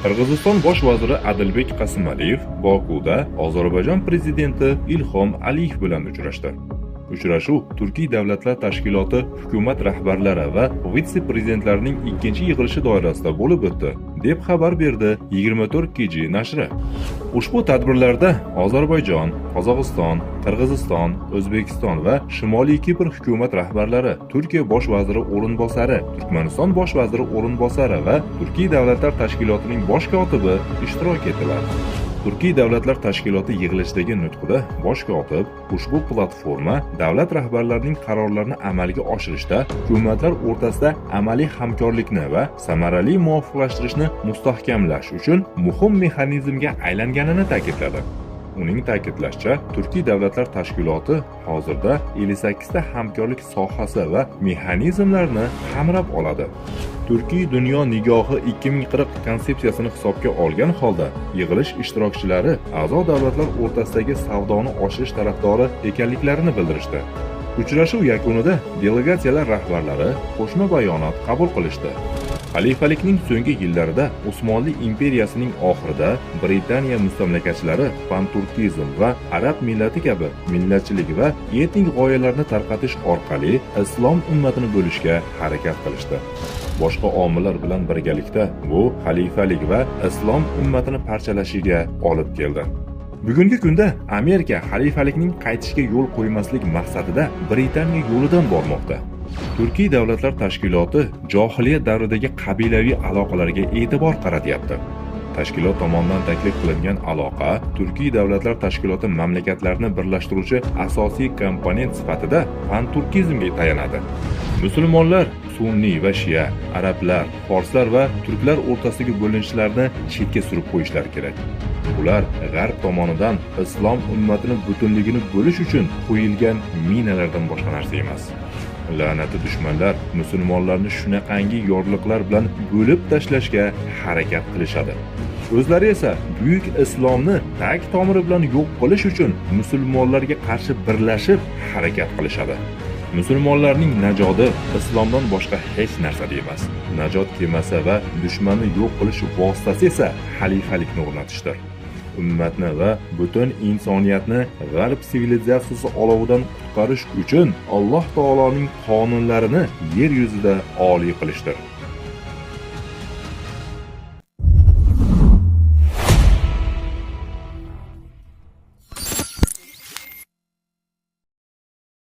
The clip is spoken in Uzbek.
Qirg'iziston bosh vaziri Adilbek Qasmaliyev Bokuda Ozarbayjon prezidenti Ilhom Aliyev bilan uchrashdi. Uchrashuv Turkiy davlatlar tashkiloti hukumat rahbarlari va vitse-prezidentlarining ikkinchi yig'ilishi doirasida bo'lib o'tdi, deb xabar berdi 24KG nashri. Ushbu tadbirlarda Ozarbayjon, Qozog'iston, Qirg'iziston, O'zbekiston va Shimoliy Kipr hukumat rahbarlari, Turkiya bosh vaziri o'rinbosari, Turkmaniston bosh vaziri o'rinbosari va Turkiy davlatlar tashkilotining bosh kotibi ishtirok etdilar. Turkiy davlatlar tashkiloti yig'ilishidagi nutqida bosh kotib ushbu platforma davlat rahbarlarining qarorlarini amalga oshirishda hukumatlar o'rtasida amaliy hamkorlikni va samarali muvofiqlashtirishni mustahkamlash uchun muhim mexanizmga aylanganini ta'kidladi. Uning ta'kidlashicha, Turkiy davlatlar tashkiloti hozirda 58 ta hamkorlik sohasi va mexanizmlarni qamrab oladi. Turkiy dunyo nigohi 2040 konsepsiyasini hisobga olgan holda yig'ilish ishtirokchilari a'zo davlatlar o'rtasidagi savdoni oshirish tarafdori ekanliklarini bildirishdi. Uchrashuv yakunida delegatsiyalar rahbarlari qo'shma bayonot qabul qilishdi. Xalifalikning so'nggi yillarida Osmonli imperiyasining oxirida Britaniya mustamlakachilari panturkizm va arab millati kabi millatchilik va etnik g'oyalarni tarqatish orqali islom ummatini bo'lishga harakat qilishdi. Boshqa omillar bilan birgalikda bu xalifalik va islom ummatini parchalashiga olib keldi. Bugungi kunda Amerika xalifalikning qaytishiga yo'l qo'ymaslik maqsadida Britaniya yo'lidan bormoqda. Turkiy davlatlar tashkiloti johiliyat davridagi qabilaviy aloqalarga e'tibor qaratyapti. Tashkilot tomonidan taklif qilingan aloqa Turkiy davlatlar tashkiloti mamlakatlarni birlashtiruvchi asosiy komponent sifatida panturkizmga tayanadi. Musulmonlar, sunniy va shia, arablar, forslar va turklar o'rtasidagi bo'linishlarni chetga surib qo'yishlar kerak. Ular g'arb tomonidan islom ummatini butunligini bo'lish uchun qo'yilgan minalardan boshqa narsa emas. La'nati dushmanlar musulmonlarni shunaqangi yorliqlar bilan bo'lib tashlashga harakat qilishadi. O'zlari esa buyuk islomni tag tomiri bilan yo'q qilish uchun musulmonlarga qarshi birlashib harakat qilishadi. Musulmonlarning najoti islomdan boshqa hech narsa emas. Najot kemasi va dushmanni yo'q qilish vositasi esa xalifalikni o'rnatishdir. Ummatni va butun insoniyatni g'arb sivilizatsiyasi olovidan qutqarish uchun Alloh taoloning qonunlarini yer yuzida oliy qilishdir.